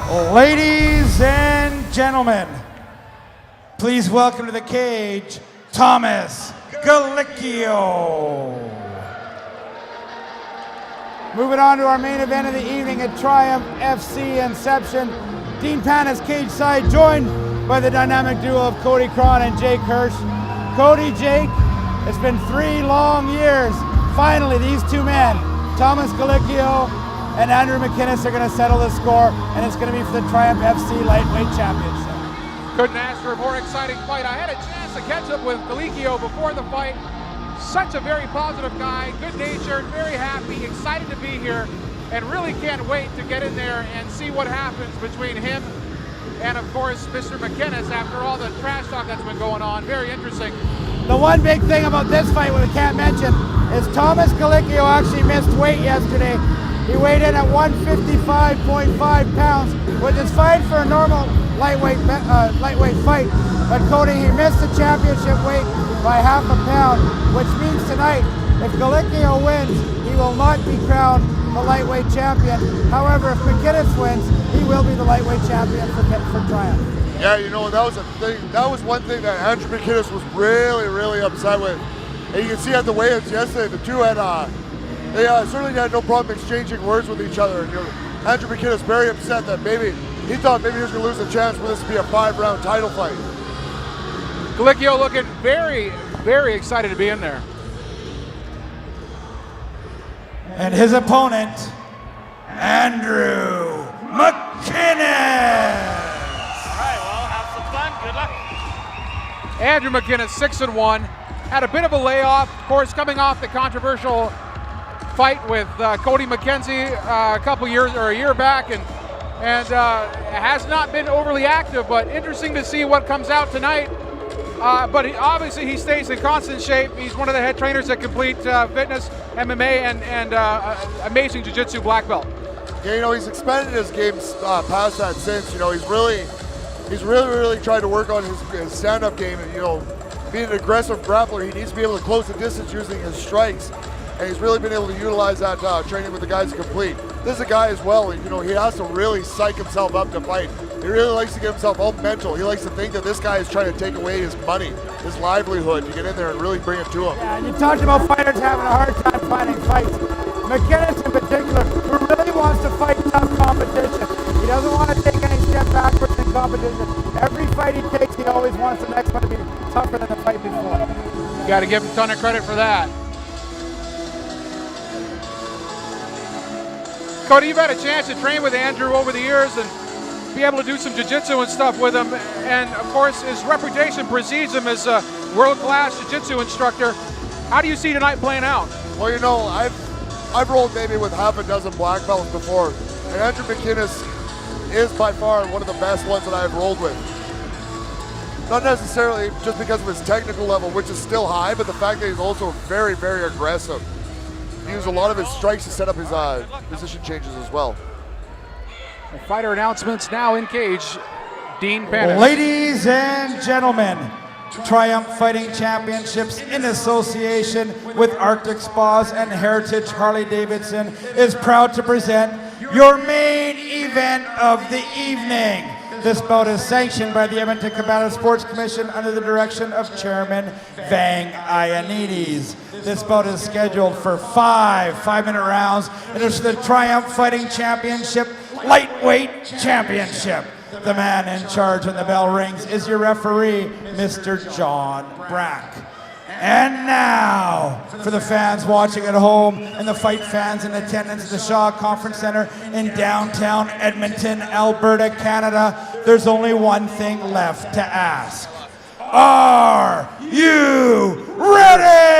Ladies and gentlemen, please welcome to the cage, Thomas Gallicchio. Moving on to our main event of the evening at Triumph FC Inception. Dean Pannis cage side, joined by the dynamic duo of Cody Cron and Jake Hirsch. Cody, Jake, it's been 3 long years. Finally, these two men, Thomas Gallicchio and Andrew McInnes, are going to settle the score, and it's going to be for the Triumph FC Lightweight Championship. Couldn't ask for a more exciting fight. I had a chance to catch up with Gallicchio before the fight. Such a very positive guy, good-natured, very happy, excited to be here, and really can't wait to get in there and see what happens between him and, of course, Mr. McInnes after all the trash talk that's been going on. Very interesting. The one big thing about this fight we can't mention is Thomas Gallicchio actually missed weight yesterday. He weighed in at 155.5 pounds, which is fine for a normal lightweight fight. But Cody, he missed the championship weight by half a pound, which means tonight, if Gallicchio wins, he will not be crowned the lightweight champion. However, if McInnes wins, he will be the lightweight champion for Triumph. Yeah, you know, that was a thing. That was one thing that Andrew McInnes was really upset with. And you can see at the weigh-ins yesterday, the two had they certainly had no problem exchanging words with each other. And, you know, Andrew McInnes very upset that he thought maybe he was going to lose the chance for this to be a 5-round title fight. Gallicchio looking very excited to be in there. And his opponent, Andrew McInnes. Andrew McInnes, 6-1, had a bit of a layoff, of course, coming off the controversial fight with Cody McKenzie a year back, and has not been overly active. But interesting to see what comes out tonight. But obviously he stays in constant shape. He's one of the head trainers at Complete Fitness, MMA, and amazing jiu-jitsu black belt. Yeah, you know, he's expanded his game past that since. You know, he's really tried to work on his stand-up game, and, you know, being an aggressive grappler, he needs to be able to close the distance using his strikes, and he's really been able to utilize that training with the guys at Complete. This is a guy as well, you know, he has to really psych himself up to fight. He really likes to get himself all mental. He likes to think that this guy is trying to take away his money, his livelihood, to get in there and really bring it to him. Yeah, and you talked about fighters having a hard time finding fights. McInnes in particular, who really wants to fight tough competition. He doesn't want to take any step backwards in competition. Every fight he takes, he always wants the next one to be tougher than the fight before. You got to give him a ton of credit for that. Cody, you've had a chance to train with Andrew over the years and be able to do some jiu-jitsu and stuff with him. And of course, his reputation precedes him as a world-class jiu-jitsu instructor. How do you see tonight playing out? Well, you know, I've rolled maybe with half a dozen black belts before, and Andrew McInnes is by far one of the best ones that I've rolled with. Not necessarily just because of his technical level, which is still high, but the fact that he's also very aggressive. He used a lot of his strikes to set up his position changes as well. The fighter announcements now in cage. Dean Pannis. Ladies and gentlemen, Triumph Fighting Championships in association with Arctic Spas and Heritage Harley-Davidson is proud to present your main event of the evening. This bout is sanctioned by the Edmonton Combative Sports Commission under the direction of Chairman Vang Ioannidis. This bout is scheduled for 5-minute rounds, and it's the Triumph Fighting Championship Lightweight Championship. The man in charge when the bell rings is your referee, Mr. John Brack. And now, for the fans watching at home and the fight fans in attendance at the Shaw Conference Center in downtown Edmonton, Alberta, Canada, there's only one thing left to ask. Are you ready?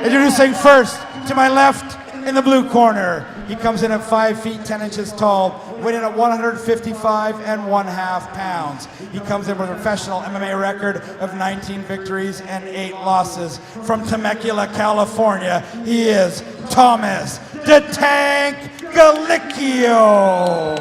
Introducing first, to my left, in the blue corner, he comes in at 5 feet 10 inches tall, weighing in at 155.5 pounds. He comes in with a professional MMA record of 19 victories and 8 losses. From Temecula, California, he is Thomas "The Tank" Gallicchio.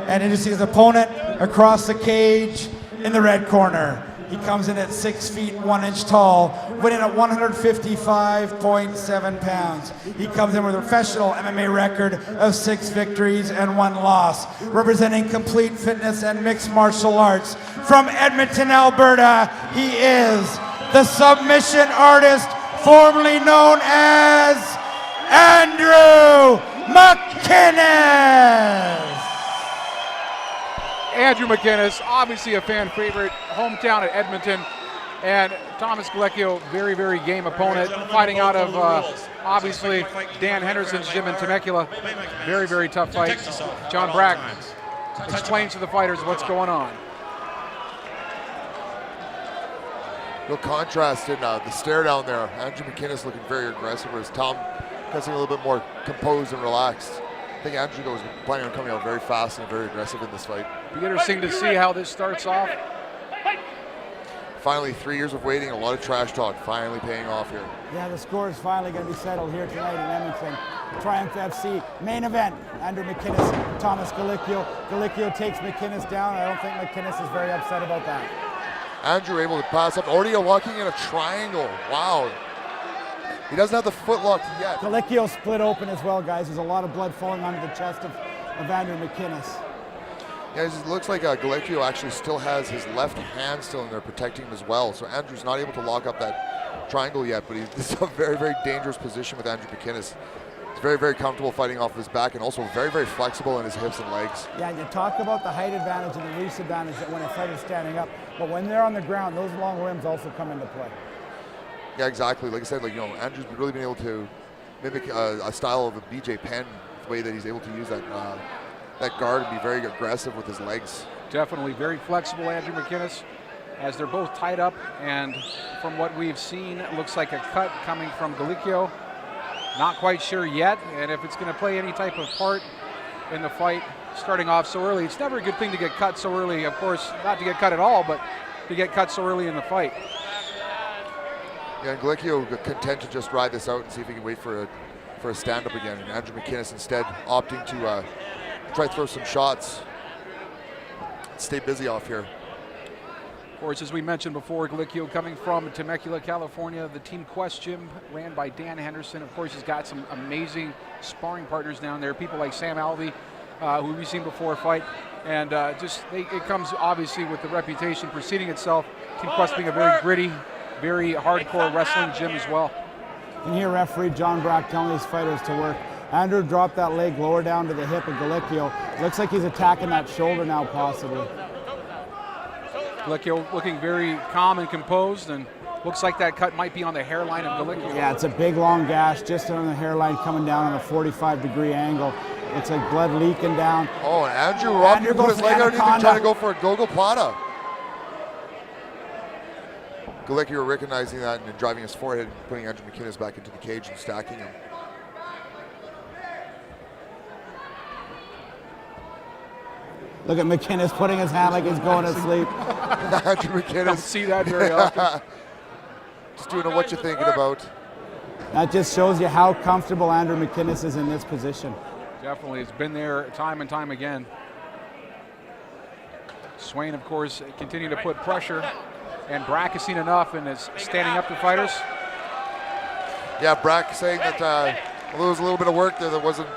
And introducing his opponent across the cage in the red corner, He comes in at 6 feet 1 inch tall, winning at 155.7 pounds. He comes in with a professional MMA record of 6 victories and 1 loss, representing complete fitness and mixed martial arts. From Edmonton, Alberta, he is the submission artist, formerly known as Andrew McInnes. Andrew McInnes, obviously a fan favorite, hometown at Edmonton, and Thomas Gallicchio, very, very game opponent, fighting out of obviously Dan Henderson's gym in Temecula. Very, very tough fight. John Brack explains to the fighters what's going on. Real contrast in the stare down there. Andrew McInnes looking very aggressive, whereas Tom getting a little bit more composed and relaxed. I think Andrew was planning on coming out very fast and very aggressive in this fight. Be interesting to see how this starts off. Finally, 3 years of waiting, a lot of trash talk, finally paying off here. Yeah, the score is finally going to be settled here tonight in Edmonton. Triumph FC main event. Andrew McInnes, Thomas Gallicchio. Gallicchio takes McInnes down. I don't think McInnes is very upset about that. Andrew able to pass up. Already walking in a triangle. Wow. He doesn't have the foot lock yet. Gallicchio split open as well, guys. There's a lot of blood flowing onto the chest of Andrew McInnes. Yeah, it looks like Gallicchio actually still has his left hand still in there protecting him as well. So Andrew's not able to lock up that triangle yet, but this is a very, very dangerous position with Andrew McInnes. He's very, very comfortable fighting off of his back and also very, very flexible in his hips and legs. Yeah, you talk about the height advantage and the reach advantage that when a fighter's standing up, but when they're on the ground, those long limbs also come into play. Yeah, exactly. Like I said, Andrew's really been able to mimic a style of a BJ Penn, the way that he's able to use that guard and be very aggressive with his legs. Definitely very flexible, Andrew McInnes, as they're both tied up, and from what we've seen, it looks like a cut coming from Gallicchio. Not quite sure yet, and if it's going to play any type of part in the fight starting off so early. It's never a good thing to get cut so early, of course, not to get cut at all, but to get cut so early in the fight. Yeah, and Gallicchio content to just ride this out and see if he can wait for a stand-up again. And Andrew McInnes instead opting to try to throw some shots, stay busy off here. Of course, as we mentioned before, Gallicchio coming from Temecula, California, the Team Quest gym ran by Dan Henderson. Of course, he's got some amazing sparring partners down there, people like Sam Alvey, who we've seen before fight. And it comes obviously with the reputation preceding itself. Team Quest being a very gritty, very hardcore wrestling gym as well. You can hear referee John Brack telling these fighters to work. Andrew dropped that leg lower down to the hip of Gallicchio. Looks like he's attacking that shoulder now, possibly. Gallicchio looking very calm and composed, and looks like that cut might be on the hairline of Gallicchio. Yeah, it's a big long gash just on the hairline coming down on a 45-degree angle. It's like blood leaking down. Oh, and Andrew put his leg underneath and trying to go for a gogoplata. Gallicchio recognizing that and then driving his forehead and putting Andrew McInnes back into the cage and stacking him. Look at McInnes putting his hand like he's going to sleep. Andrew McInnes. Don't see that very often. Just doing what you're thinking about. That just shows you how comfortable Andrew McInnes is in this position. Definitely, it's been there time and time again. Swain, of course, continuing to put pressure, and Brack has seen enough and is standing up to fighters. Yeah, Brack saying that there was a little bit of work there that wasn't.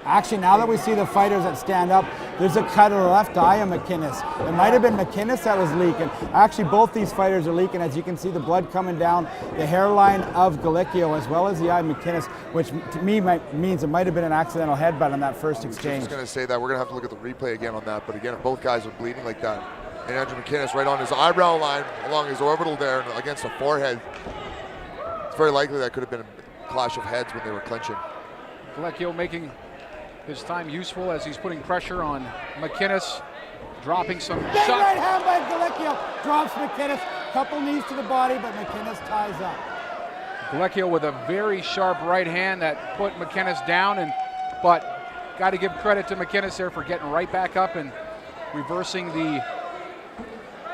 Actually, now that we see the fighters that stand up, there's a cut of the left eye of McInnes. It might have been McInnes that was leaking. Actually, both these fighters are leaking. As you can see, the blood coming down the hairline of Gallicchio as well as the eye of McInnes, which to me means it might have been an accidental headbutt on that first exchange. I was going to say that. We're going to have to look at the replay again on that. But again, if both guys are bleeding like that, and Andrew McInnes right on his eyebrow line along his orbital there and against the forehead, it's very likely that could have been a clash of heads when they were clinching. Gallicchio making his time useful as he's putting pressure on McInnes, dropping some Big shots. right hand by Gallicchio, drops McInnes, couple knees to the body, but McInnes ties up. Gallicchio with a very sharp right hand that put McInnes down, but got to give credit to McInnes there for getting right back up and reversing the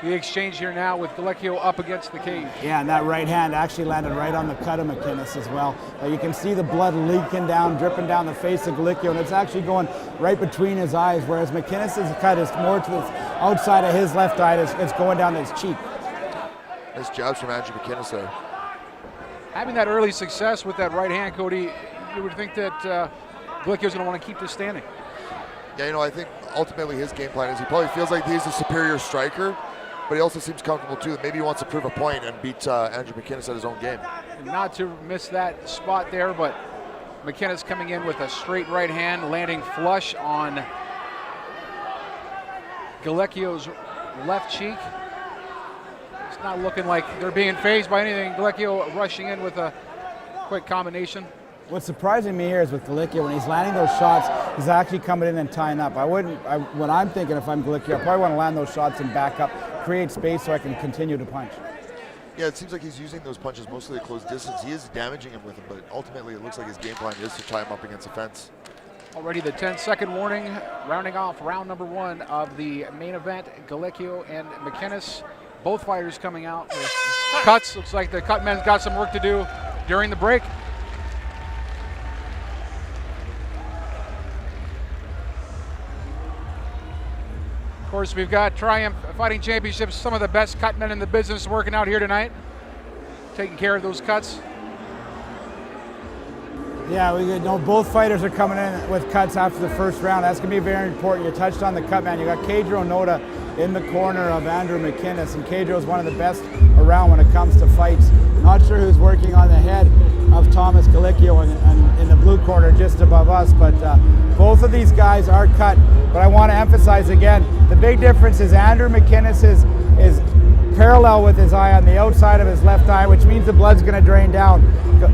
exchange here now with Gallicchio up against the cage. Yeah, and that right hand actually landed right on the cut of McInnes as well. You can see the blood leaking down, dripping down the face of Gallicchio, and it's actually going right between his eyes, whereas McInnes' cut is more to the outside of his left eye. It's going down his cheek. Nice jabs from Andrew McInnes there. Having that early success with that right hand, Cody, you would think that Gallicchio's going to want to keep this standing. Yeah, you know, I think ultimately his game plan is he probably feels like he's a superior striker, but he also seems comfortable too. Maybe he wants to prove a point and beat Andrew McInnes at his own game. Not to miss that spot there, but McInnes coming in with a straight right hand, landing flush on Gallicchio's left cheek. It's not looking like they're being phased by anything. Gallicchio rushing in with a quick combination. What's surprising me here is with Gallicchio, when he's landing those shots, he's actually coming in and tying up. What I'm thinking if I'm Gallicchio, I probably want to land those shots and back up, create space so I can continue to punch. Yeah, it seems like he's using those punches mostly at close distance. He is damaging him with them, but ultimately it looks like his game plan is to tie him up against the fence. Already the 10-second warning, rounding off round number 1 of the main event. Gallicchio and McInnes, both fighters coming out with cuts. Looks like the cut men's got some work to do during the break. Of course, we've got Triumph Fighting Championships, some of the best cut men in the business working out here tonight, taking care of those cuts. Yeah, we know both fighters are coming in with cuts after the first round. That's going to be very important. You touched on the cut man. You got Keidro Noda in the corner of Andrew McInnes, and Keidro is one of the best around when it comes to fights. Not sure who's working on the head of Thomas Gallicchio in the blue corner just above us, but both of these guys are cut. But I want to emphasize again, the big difference is Andrew McInnes is parallel with his eye on the outside of his left eye, which means the blood's going to drain down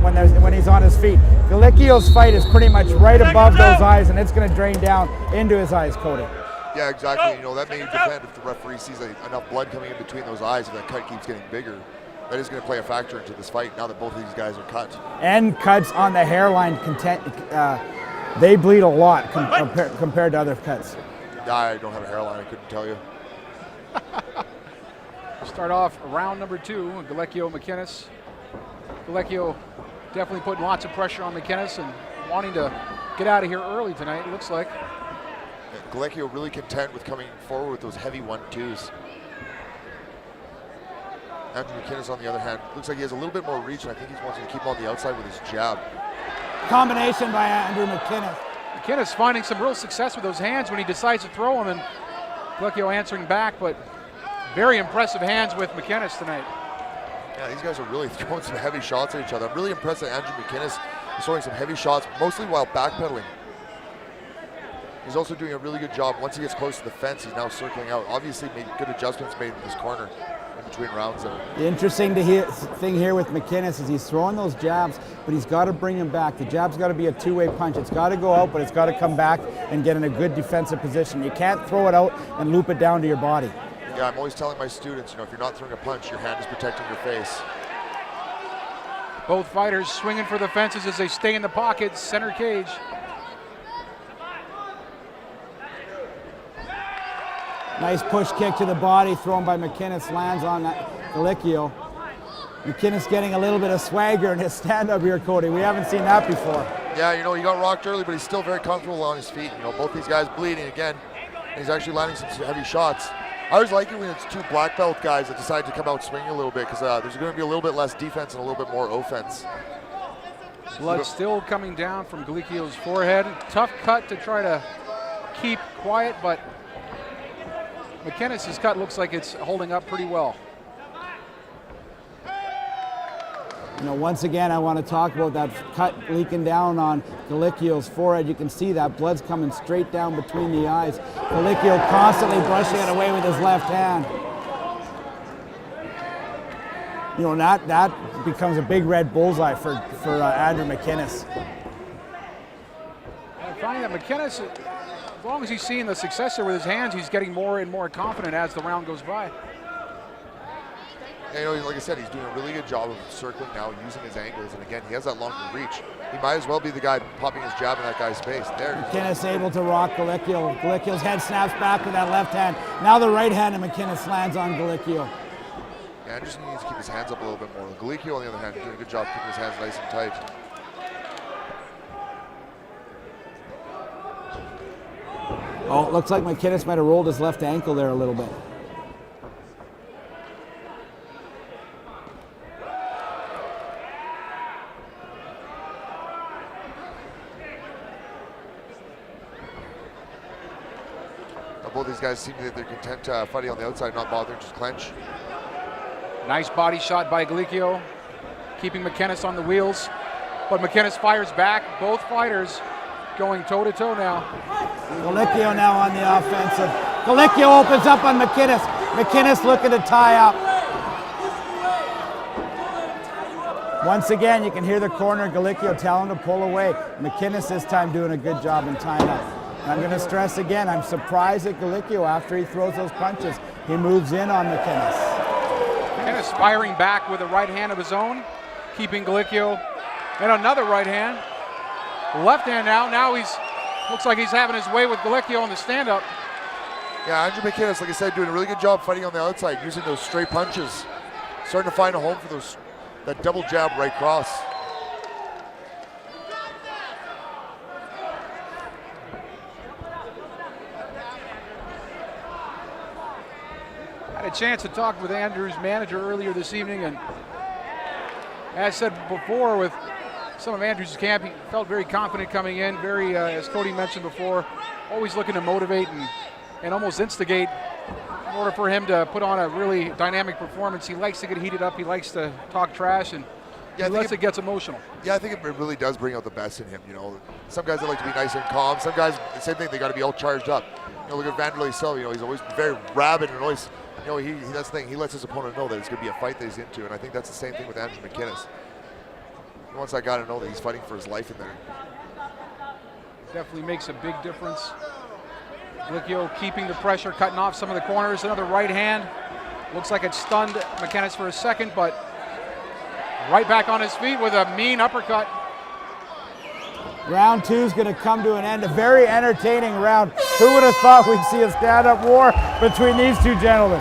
when he's on his feet. Gallicchio's fight is pretty much right above those eyes, and it's going to drain down into his eyes, Cody. Yeah, exactly. You know, that may depend if the referee sees enough blood coming in between those eyes, if that cut keeps getting bigger. That is going to play a factor into this fight now that both of these guys are cut. And cuts on the hairline, they bleed a lot compared to other cuts. I don't have a hairline, I couldn't tell you. Start off round number 2, Gallicchio McInnes. Gallicchio definitely putting lots of pressure on McInnes and wanting to get out of here early tonight, it looks like. Yeah, Gallicchio really content with coming forward with those heavy 1-2s. Andrew McInnes, on the other hand, looks like he has a little bit more reach, and I think he's wanting to keep him on the outside with his jab. Combination by Andrew McInnes. McInnes finding some real success with those hands when he decides to throw them, and Gallicchio answering back, but very impressive hands with McInnes tonight. Yeah, these guys are really throwing some heavy shots at each other. I'm really impressed that Andrew McInnes is throwing some heavy shots, mostly while backpedaling. He's also doing a really good job. Once he gets close to the fence, he's now circling out. Obviously, made good adjustments made in this corner in between rounds there. The interesting thing here with McInnes is he's throwing those jabs, but he's got to bring him back. The jab's got to be a two-way punch. It's got to go out, but it's got to come back and get in a good defensive position. You can't throw it out and loop it down to your body. Yeah, I'm always telling my students, if you're not throwing a punch, your hand is protecting your face. Both fighters swinging for the fences as they stay in the pocket, center cage. Nice push kick to the body thrown by McInnes, lands on Gallicchio. McInnes getting a little bit of swagger in his stand-up here, Cody. We haven't seen that before. Yeah, he got rocked early, but he's still very comfortable on his feet. Both these guys bleeding again, and he's actually landing some heavy shots. I always like it when it's two black belt guys that decide to come out swinging a little bit, because there's going to be a little bit less defense and a little bit more offense. Blood still coming down from Gallicchio's forehead. Tough cut to try to keep quiet, but McInnes' cut looks like it's holding up pretty well. Once again, I want to talk about that cut leaking down on Gallicchio's forehead. You can see that blood's coming straight down between the eyes. Gallicchio constantly brushing it away with his left hand. That becomes a big red bullseye for Andrew McInnes. I'm finding that McInnes, as long as he's seeing the success there with his hands, he's getting more and more confident as the round goes by. Yeah, like I said, he's doing a really good job of circling now, using his angles, and again, he has that longer reach. He might as well be the guy popping his jab in that guy's face. There. McInnes able to rock Gallicchio. Gallicchio's head snaps back with that left hand. Now the right hand of McInnes lands on Gallicchio. Yeah, Anderson needs to keep his hands up a little bit more. Gallicchio, on the other hand, doing a good job keeping his hands nice and tight. Oh, it looks like McInnes might have rolled his left ankle there a little bit. both these guys seem that they're content fighting on the outside, not bothering, just clench. Nice body shot by Gallicchio, keeping McInnes on the wheels. But McInnes fires back. Both fighters going toe-to-toe now. Gallicchio now on the offensive. Gallicchio opens up on McInnes. McInnes looking to tie up. Once again, you can hear the corner. Gallicchio telling him to pull away. McInnes this time doing a good job in tying up. And I'm going to stress again, I'm surprised at Gallicchio after he throws those punches. He moves in on McInnes. McInnes firing back with a right hand of his own, keeping Gallicchio. And another right hand. Left hand now. Now looks like he's having his way with Gallicchio on the stand-up. Yeah, Andrew McInnes, like I said, doing a really good job fighting on the outside, using those straight punches. Starting to find a home for that double jab right cross. Had a chance to talk with Andrew's manager earlier this evening, and as said before, with some of Andrew's camp, he felt very confident coming in, very, as Cody mentioned before, always looking to motivate and almost instigate in order for him to put on a really dynamic performance. He likes to get heated up, he likes to talk trash, and unless it gets emotional. Yeah, I think it really does bring out the best in him, you know. Some guys that like to be nice and calm. Some guys, the same thing, they got to be all charged up. You know, look at Vanderlei Silva, you know, he's always very rabid and always, you know, that's the thing, he lets his opponent know that it's going to be a fight that he's into, and I think that's the same thing with Andrew McInnes. He wants that guy to know that he's fighting for his life in there. Definitely makes a big difference. Gallicchio keeping the pressure, cutting off some of the corners. Another right hand. Looks like it stunned McInnes for a second, but right back on his feet with a mean uppercut. Round 2 is going to come to an end. A very entertaining round. Who would have thought we'd see a stand-up war between these two gentlemen?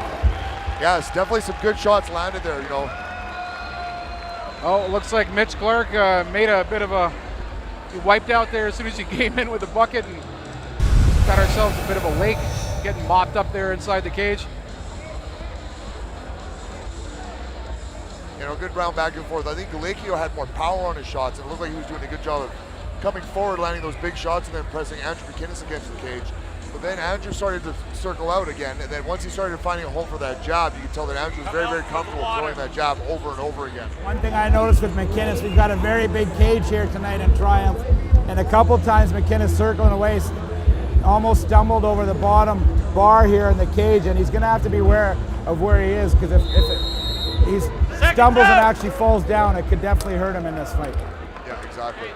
Yes, definitely some good shots landed there, you know. Oh, it looks like Mitch Clark made a bit of he wiped out there as soon as he came in with the bucket and got ourselves a bit of a lake, getting mopped up there inside the cage. You know, good round back and forth. I think Gallicchio had more power on his shots, and it looked like he was doing a good job of coming forward, landing those big shots, and then pressing Andrew McInnes against the cage. But then Andrew started to circle out again, and then once he started finding a hole for that jab, you could tell that Andrew was very, very comfortable throwing that jab over and over again. One thing I noticed with McInnes, we've got a very big cage here tonight in Triumph, and a couple times McInnes circling away, almost stumbled over the bottom bar here in the cage, and he's going to have to be aware of where he is, because if he stumbles and actually falls down, it could definitely hurt him in this fight. Yeah, exactly.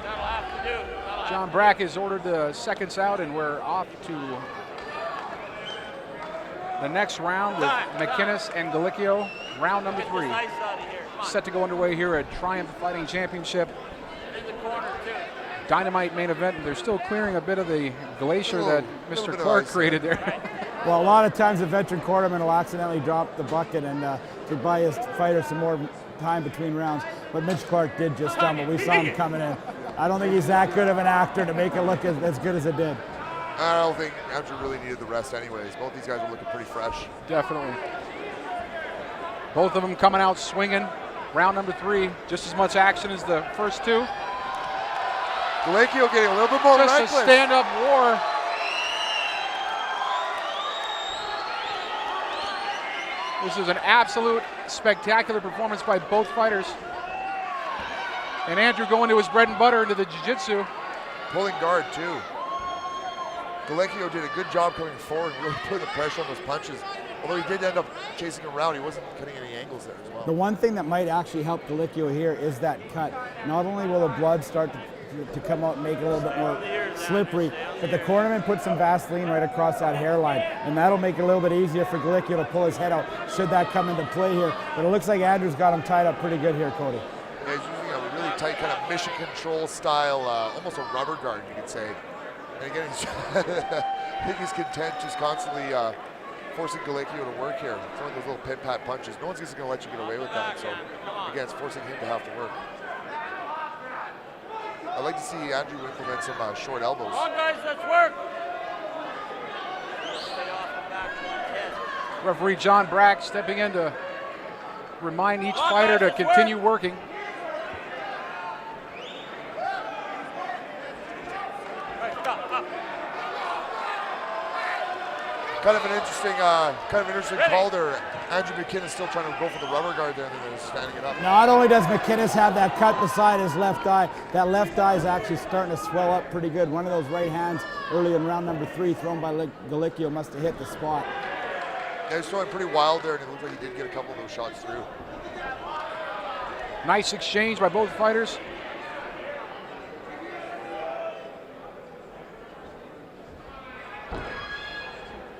John Brack has ordered the seconds out, and we're off to the next round with McInnes and Gallicchio. Round number 3 set to go underway here at Triumph Fighting Championship. Dynamite main event, and they're still clearing a bit of the glacier that Mr. Clark created there. Well, a lot of times a veteran quarterman will accidentally drop the bucket and to buy his fighter some more time between rounds. But Mitch Clark did just stumble. We saw him coming in. I don't think he's that good of an actor to make it look as good as it did. I don't think Andrew really needed the rest anyways. Both these guys were looking pretty fresh. Definitely. Both of them coming out swinging. Round number 3, just as much action as the first two. Gallicchio getting a little bit more reckless. Just a stand-up war. This is an absolute spectacular performance by both fighters. And Andrew going to his bread and butter, into the jiu-jitsu. Pulling guard too. Gallicchio did a good job coming forward and really putting the pressure on those punches. Although he did end up chasing around, he wasn't cutting any angles there as well. The one thing that might actually help Gallicchio here is that cut. Not only will the blood start to come out and make it a little bit more slippery, but the cornerman put some Vaseline right across that hairline, and that'll make it a little bit easier for Gallicchio to pull his head out should that come into play here. But it looks like Andrew's got him tied up pretty good here, Cody. Yeah, he's using a really tight kind of mission control style, almost a rubber guard, you could say. And again, I think he's content just constantly forcing Gallicchio to work here, throwing those little pit-pat punches. No one's just going to let you get away with that. So again, it's forcing him to have to work. I'd like to see Andrew implement some short elbows. Come on, guys, let's work. Referee John Brack stepping in to remind each fighter to continue working. Kind of an interesting call there. Andrew McInnes still trying to go for the rubber guard there, and then standing it up. Not only does McInnes have that cut beside his left eye, that left eye is actually starting to swell up pretty good. One of those right hands early in round number 3 thrown by Gallicchio must have hit the spot. Yeah, he's throwing pretty wild there, and it looks like he did get a couple of those shots through. Nice exchange by both fighters.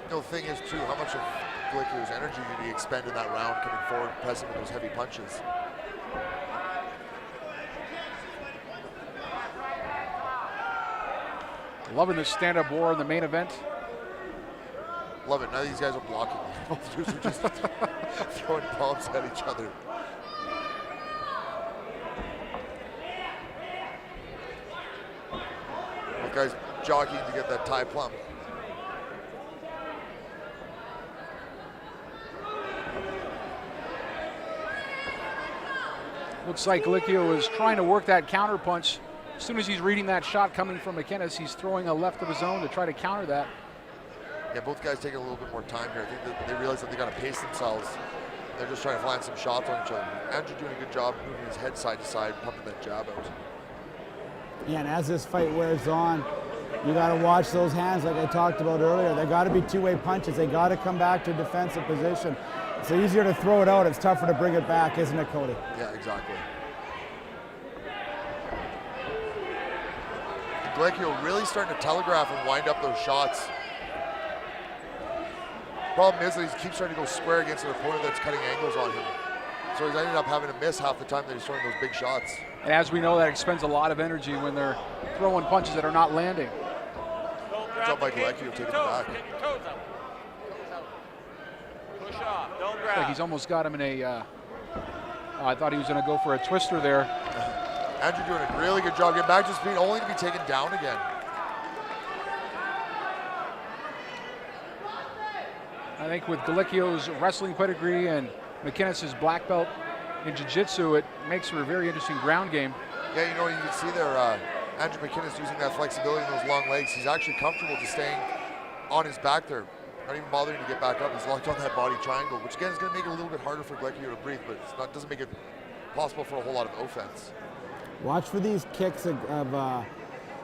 The thing is, too, how much of Gallicchio's energy did he expend in that round coming forward, pressing with those heavy punches? Loving this stand-up war in the main event. Love it. Now these guys are blocking. Both dudes are just throwing bombs at each other. Both guys jockeying to get that tie plumb. Looks like Gallicchio is trying to work that counter punch. As soon as he's reading that shot coming from McInnes, he's throwing a left of his own to try to counter that. Yeah, both guys taking a little bit more time here. I think that they realize that they got to pace themselves. They're just trying to land some shots on each other. Andrew doing a good job moving his head side to side, pumping that jab out. Yeah, and as this fight wears on, you got to watch those hands like I talked about earlier. They got to be two-way punches. They got to come back to a defensive position. It's easier to throw it out. It's tougher to bring it back, isn't it, Cody? Yeah, exactly. Gallicchio really starting to telegraph and wind up those shots. Problem is that he keeps trying to go square against an opponent that's cutting angles on him. So he's ended up having to miss half the time that he's throwing those big shots. And as we know, that expends a lot of energy when they're throwing punches that are not landing. Good job by Gallicchio taking it back. Push off, don't grab. Like he's almost got him in a, I thought he was going to go for a twister there. Andrew doing a really good job getting back to speed, only to be taken down again. I think with Gallicchio's wrestling pedigree and McInnes' black belt in jiu-jitsu, it makes for a very interesting ground game. Yeah, you know, you can see there, Andrew McInnes using that flexibility in those long legs. He's actually comfortable just staying on his back there, not even bothering to get back up. He's locked on that body triangle, which again is going to make it a little bit harder for Gallicchio to breathe, but it's not, doesn't make it possible for a whole lot of offense. Watch for these kicks of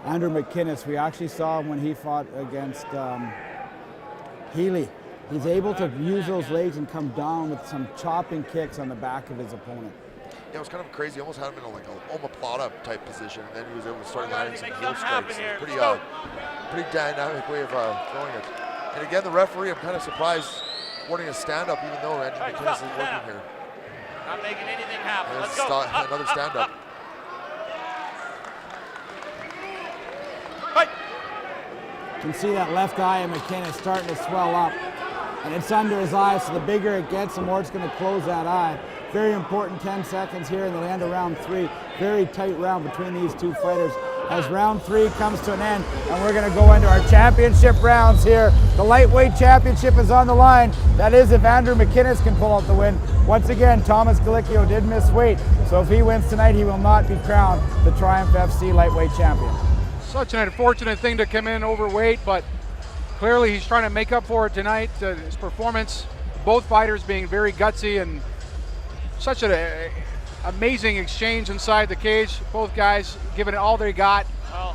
Andrew McInnes. We actually saw him when he fought against Healy. He's able to use those legs and come down with some chopping kicks on the back of his opponent. Yeah, it was kind of crazy. He almost had him in like a omoplata type position, and then he was able to start landing some heel strikes. Pretty dynamic way of throwing it. And again, the referee, I'm kind of surprised, wanting a stand-up, even though Andrew McInnes is working here. Not making anything happen. And Let's go. another stand-up. You can see that left eye of McInnes starting to swell up. And it's under his eye, so the bigger it gets, the more it's going to close that eye. Very important 10 seconds here in the end of round 3. Very tight round between these two fighters. As round 3 comes to an end, and we're going to go into our championship rounds here. The lightweight championship is on the line. That is if Andrew McInnes can pull out the win. Once again, Thomas Gallicchio did miss weight, so if he wins tonight, he will not be crowned the Triumph FC lightweight champion. Such an unfortunate thing to come in overweight, but clearly he's trying to make up for it tonight. His performance, both fighters being very gutsy and such an amazing exchange inside the cage. Both guys giving it all they got.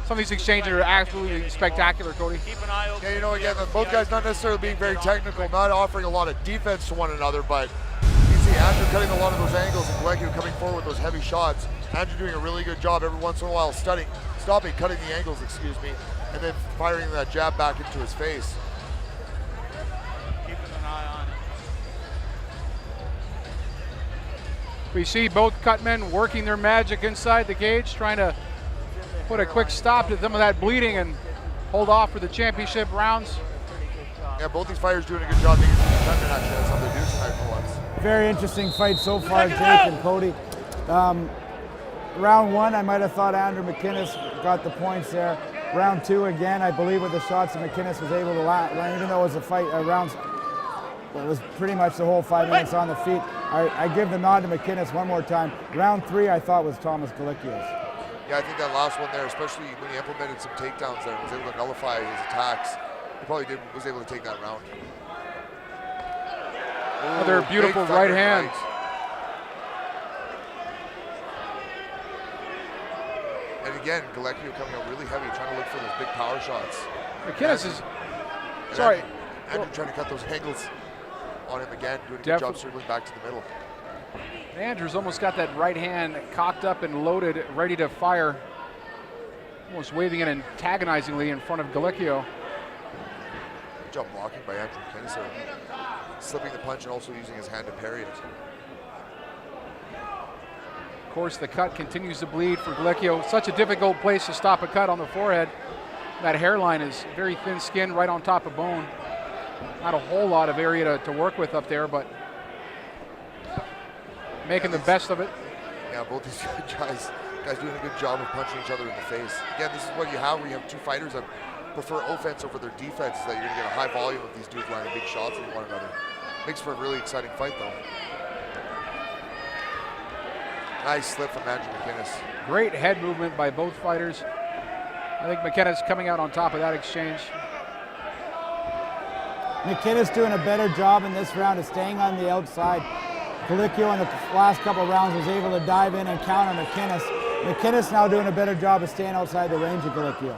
Some of these exchanges are absolutely spectacular, Cody. Keep an eye open. Yeah, you know, again, both guys not necessarily being very technical, not offering a lot of defense to one another, but you see Andrew cutting a lot of those angles and Gallicchio coming forward with those heavy shots. Andrew doing a really good job every once in a while cutting the angles, and then firing that jab back into his face. Keeping an eye on it. We see both cutmen working their magic inside the cage, trying to put a quick stop to some of that bleeding and hold off for the championship rounds. Yeah, both these fighters doing a good job. Maybe the defendant actually has something to do tonight for once. Very interesting fight so far, Jake and Cody. Round 1, I might have thought Andrew McInnes got the points there. Round 2, again, I believe with the shots that McInnes was able to land, even though it was a fight, it was pretty much the whole 5 minutes on the feet. I give the nod to McInnes one more time. Round 3, I thought was Thomas Gallicchio's. Yeah, I think that last one there, especially when he implemented some takedowns there, was able to nullify his attacks. he probably was able to take that round. Another Ooh, beautiful big right thunder hand. And again, Gallicchio coming out really heavy, trying to look for those big power shots. McInnes is, sorry. Andrew trying to cut those angles on him again, doing a good job circling back to the middle. Andrews almost got that right hand cocked up and loaded, ready to fire. Almost waving it antagonizingly in front of Gallicchio. Good job blocking by Andrew McInnes there. Slipping the punch and also using his hand to parry it. Of course, the cut continues to bleed for Gallicchio. Such a difficult place to stop a cut on the forehead. That hairline is very thin skin right on top of bone. Not a whole lot of area to work with up there, but making the best of it. Yeah, both these guys doing a good job of punching each other in the face. Again, this is what you have when you have two fighters that prefer offense over their defense, is that you're going to get a high volume of these dudes landing big shots at one another. Makes for a really exciting fight, though. Nice slip from Andrew McInnes. Great head movement by both fighters. I think McInnes coming out on top of that exchange. McInnes doing a better job in this round of staying on the outside. Gallicchio in the last couple of rounds was able to dive in and counter McInnes. McInnes now doing a better job of staying outside the range of Gallicchio.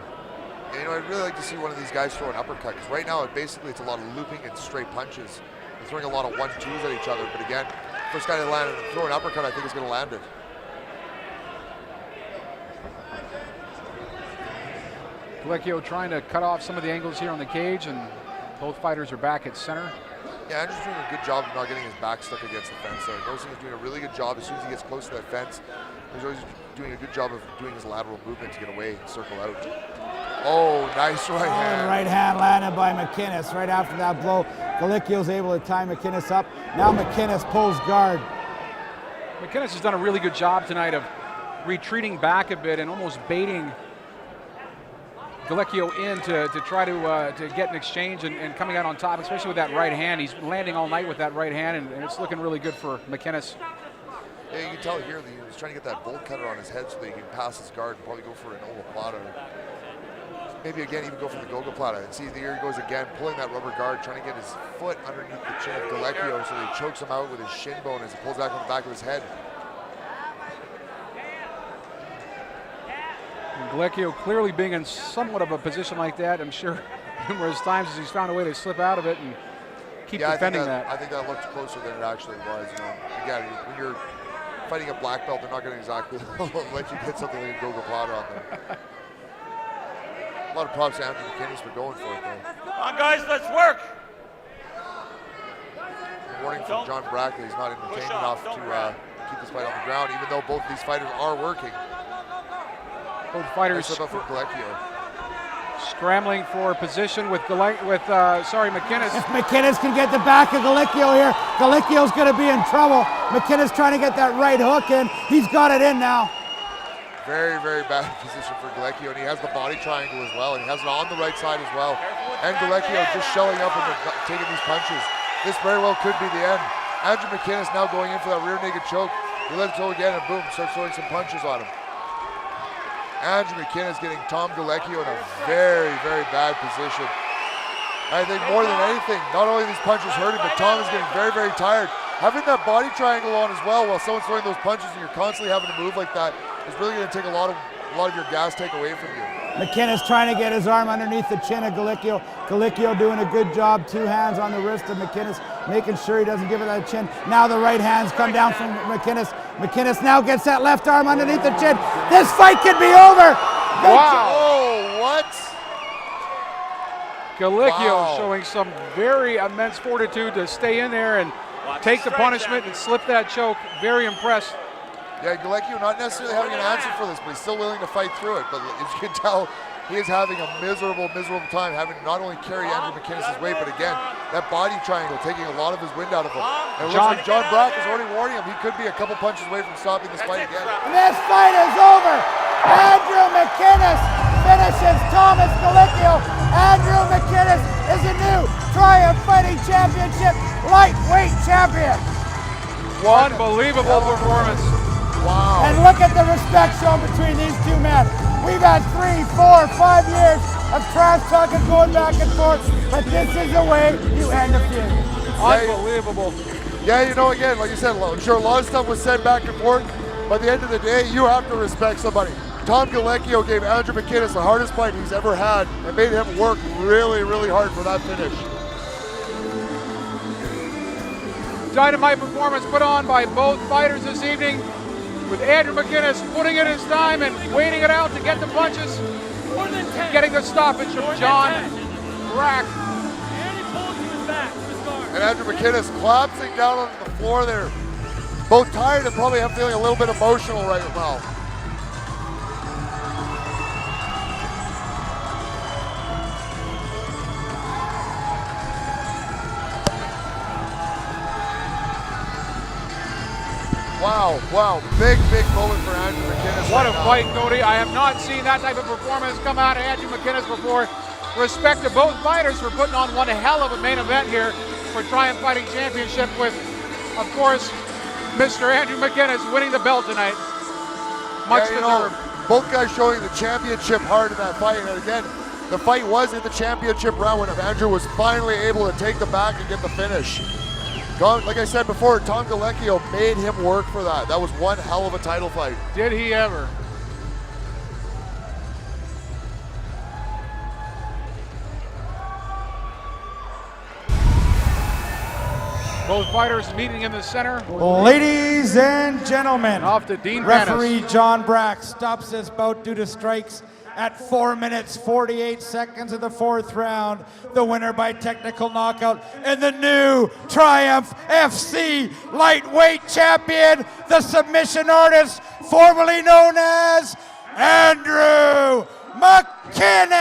Yeah, you know, I'd really like to see one of these guys throw an uppercut, because right now it's a lot of looping and straight punches. They're throwing a lot of 1-2s at each other, but again, first guy to land and throw an uppercut, I think is going to land it. Gallicchio trying to cut off some of the angles here on the cage, and both fighters are back at center. Yeah, Andrew's doing a good job of not getting his back stuck against the fence there. Noticing he's doing a really good job as soon as he gets close to that fence. He's always doing a good job of doing his lateral movement to get away and circle out. Oh, nice right hand. Right hand landed by McInnes right after that blow. Gallicchio's able to tie McInnes up. Now McInnes pulls guard. McInnes has done a really good job tonight of retreating back a bit and almost baiting Gallicchio in to try to get an exchange and coming out on top, especially with that right hand. He's landing all night with that right hand, and it's looking really good for McInnes. Yeah, you can tell here that he was trying to get that bolt cutter on his head so that he can pass his guard and probably go for an omoplata. Maybe again even go for the gogoplata. And see, here he goes again, pulling that rubber guard, trying to get his foot underneath the chin of Gallicchio so that he chokes him out with his shin bone as he pulls back on the back of his head. Gallicchio clearly being in somewhat of a position like that, I'm sure numerous times as he's found a way to slip out of it and keep defending that. I think that looked closer than it actually was. You know, again, when you're fighting a black belt, they're not going to exactly let you get something like a gogoplata on them. A lot of props to Andrew McInnes for going for it, though. Come on, guys, let's work. Warning from John Brackley, he's not entertained enough to keep this fight on the ground, even though both these fighters are working. Both fighters Slip up from Gallicchio. scrambling for position with McInnes. If McInnes can get the back of Gallicchio here, Gallicchio's going to be in trouble. McInnes trying to get that right hook in. He's got it in now. Very, very bad position for Gallicchio, and he has the body triangle as well, and he has it on the right side as well. And Gallicchio just shelling up and taking these punches. This very well could be the end. Andrew McInnes now going in for that rear naked choke. He lets it go again, and boom, starts throwing some punches on him. Andrew McInnes getting Tom Gallicchio in a very, very bad position. I think more than anything, not only these punches hurt him, but Tom is getting very, very tired. Having that body triangle on as well while someone's throwing those punches and you're constantly having to move like that is really going to take a lot of your gas take away from you. McInnes trying to get his arm underneath the chin of Gallicchio. Gallicchio doing a good job, 2 hands on the wrist of McInnes, making sure he doesn't give it that chin. Now the right hands come down from McInnes. McInnes now gets that left arm underneath the chin. This fight could be over. Wow. Oh, what? Gallicchio showing some very immense fortitude to stay in there and take the punishment and slip that choke. Very impressed. Yeah, Gallicchio not necessarily having an answer for this, but he's still willing to fight through it. But as you can tell, he is having a miserable, miserable time having to not only carry Andrew McInnes' weight, but again, that body triangle taking a lot of his wind out of him. And it looks like John Brack is already warning him he could be a couple punches away from stopping this fight again. This fight is over. Andrew McInnes finishes Thomas Gallicchio. Andrew McInnes is a new Triumph Fighting Championship lightweight champion. Unbelievable performance. Wow. And look at the respect shown between these two men. We've had 3, 4, 5 years of trash talking going back and forth, but this is the way you end a feud. Unbelievable. Yeah, you know, again, like you said, I'm sure a lot of stuff was said back and forth, but at the end of the day, you have to respect somebody. Tom Gallicchio gave Andrew McInnes the hardest fight he's ever had and made him work really, really hard for that finish. Dynamite performance put on by both fighters this evening, with Andrew McInnes putting in his time and waiting it out to get the punches, getting the stoppage from John Brack. And Andrew McInnes collapsing down onto the floor there. Both tired and probably feeling a little bit emotional right now. Wow, big moment for Andrew McInnes. What a fight, Cody. I have not seen that type of performance come out of Andrew McInnes before. Respect to both fighters for putting on one hell of a main event here for Triumph Fighting Championship with, of course, Mr. Andrew McInnes winning the belt tonight. Much deserved. Both guys showing the championship heart in that fight. And again, the fight was in the championship round when Andrew was finally able to take the back and get the finish. Like I said before, Tom Gallicchio made him work for that. That was one hell of a title fight. Did he ever? Both fighters meeting in the center. Ladies and gentlemen, Off to Dean referee John Brack stops this bout due to strikes at 4 minutes, 48 seconds of the 4th round. The winner by technical knockout and the new Triumph FC lightweight champion, the submission artist, formerly known as Andrew McInnes.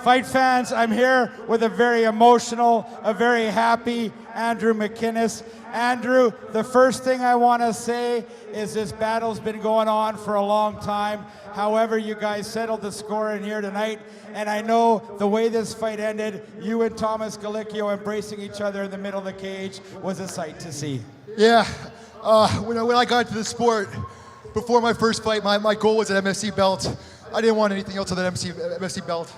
Fight fans, I'm here with a very emotional, a very happy Andrew McInnes. Andrew, the first thing I want to say is this battle's been going on for a long time. However, you guys settled the score in here tonight, and I know the way this fight ended, you and Thomas Gallicchio embracing each other in the middle of the cage was a sight to see. Yeah, when I got into the sport, before my first fight, my goal was an MFC belt. I didn't want anything else other than MFC belt.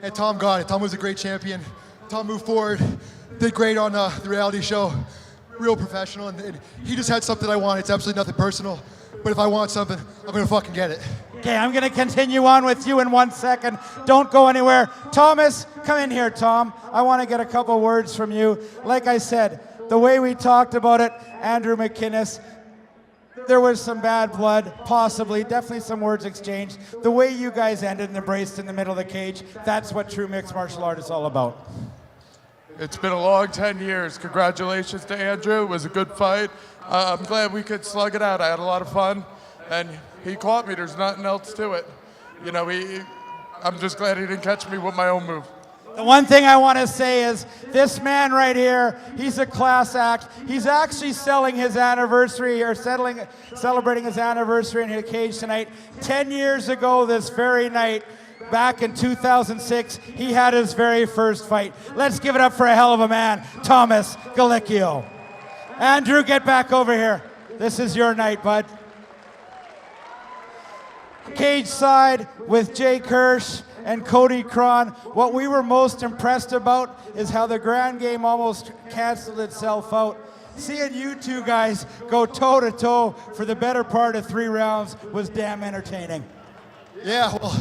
And Tom got it. Tom was a great champion. Tom moved forward, did great on the reality show, real professional, and he just had something I want. It's absolutely nothing personal, but if I want something, I'm gonna fucking get it. Okay, I'm gonna continue on with you in 1 second. Don't go anywhere. Thomas, come in here, Tom. I wanna get a couple words from you. Like I said, the way we talked about it, Andrew McInnes, there was some bad blood, possibly, definitely some words exchanged. The way you guys ended and embraced in the middle of the cage, that's what true mixed martial art is all about. It's been a long 10 years. Congratulations to Andrew. It was a good fight. I'm glad we could slug it out. I had a lot of fun, and he caught me. There's nothing else to it. You know, I'm just glad he didn't catch me with my own move. The one thing I want to say is this man right here, he's a class act. He's actually selling his anniversary or celebrating his anniversary in his cage tonight. 10 years ago this very night, back in 2006, he had his very first fight. Let's give it up for a hell of a man, Thomas Gallicchio. Andrew, get back over here. This is your night, bud. Cage side with Jake Hirsch and Cody Cron. What we were most impressed about is how the ground game almost canceled itself out. Seeing you two guys go toe-to-toe for the better part of 3 rounds was damn entertaining. Yeah, well,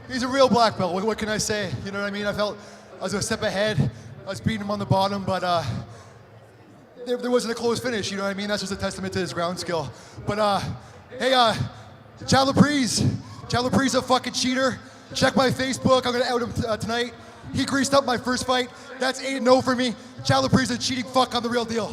he's a real black belt. What can I say? You know what I mean? I felt I was a step ahead. I was beating him on the bottom, but there wasn't a close finish. You know what I mean? That's just a testament to his ground skill. But hey, Chalapri's a fucking cheater. Check my Facebook. I'm gonna out him tonight. He greased up my first fight. That's 8-0 for me. Chalapri's a cheating fuck. I'm the real deal.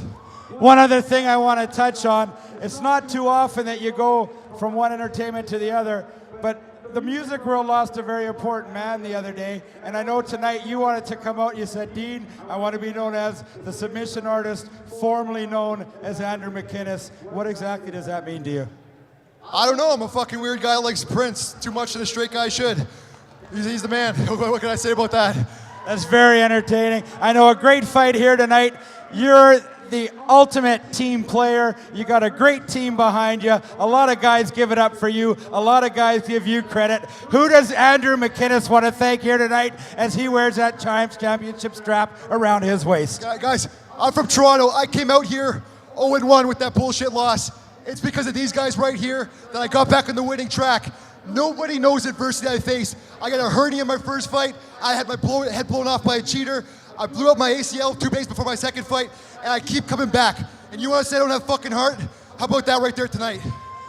One other thing I want to touch on. It's not too often that you go from one entertainment to the other, but the music world lost a very important man the other day, and I know tonight you wanted to come out. You said, Dean, I want to be known as the submission artist, formerly known as Andrew McInnes. What exactly does that mean to you? I don't know. I'm a fucking weird guy that likes Prince. Too much than a straight guy should. He's the man. What can I say about that? That's very entertaining. I know a great fight here tonight. You're the ultimate team player. You got a great team behind you. A lot of guys give it up for you. A lot of guys give you credit. Who does Andrew McInnes want to thank here tonight as he wears that Triumph Championship strap around his waist? Guys, I'm from Toronto. I came out here 0-1 with that bullshit loss. It's because of these guys right here that I got back on the winning track. Nobody knows the adversity I faced. I got a hernia in my first fight. I had my head blown off by a cheater. I blew up my ACL 2 days before my second fight, and I keep coming back. And you want to say I don't have fucking heart? How about that right there tonight?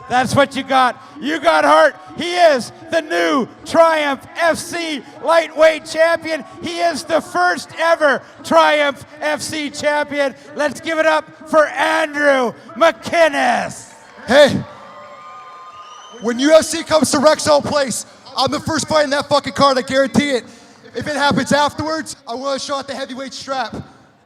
That's what you got. You got heart. He is the new Triumph FC lightweight champion. He is the first ever Triumph FC champion. Let's give it up for Andrew McInnes. Hey, when UFC comes to Rexall Place, I'm the first fight in that fucking card, I guarantee it. If it happens afterwards, I want a shot at the heavyweight strap.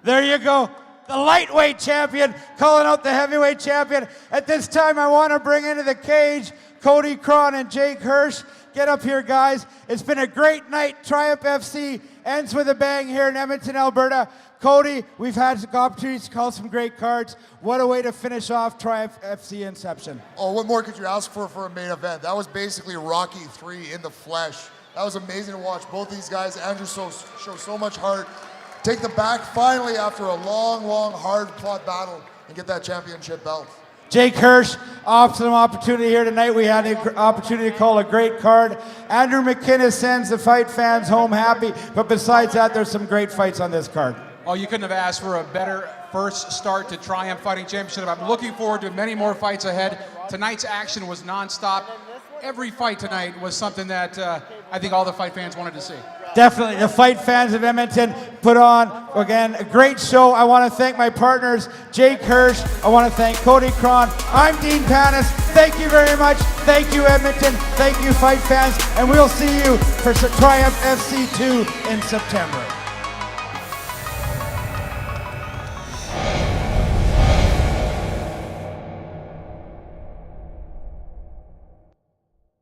There you go. The lightweight champion calling out the heavyweight champion. At this time, I want to bring into the cage Cody Cron and Jake Hirsch. Get up here, guys. It's been a great night. Triumph FC ends with a bang here in Edmonton, Alberta. Cody, we've had opportunities to call some great cards. What a way to finish off Triumph FC Inception. Oh, what more could you ask for a main event? That was basically Rocky 3 in the flesh. That was amazing to watch. Both these guys, Andrew show so much heart. Take the back finally after a long, hard-fought battle and get that championship belt. Jake Hirsch, awesome opportunity here tonight. We had the opportunity to call a great card. Andrew McInnes sends the fight fans home happy, but besides that, there's some great fights on this card. Oh, you couldn't have asked for a better first start to Triumph Fighting Championship. I'm looking forward to many more fights ahead. Tonight's action was nonstop. Every fight tonight was something that I think all the fight fans wanted to see. Definitely, the fight fans of Edmonton put on, again, a great show. I want to thank my partners, Jake Hirsch. I want to thank Cody Cron. I'm Dean Panis. Thank you very much. Thank you, Edmonton. Thank you, fight fans. And we'll see you for Triumph FC 2 in September.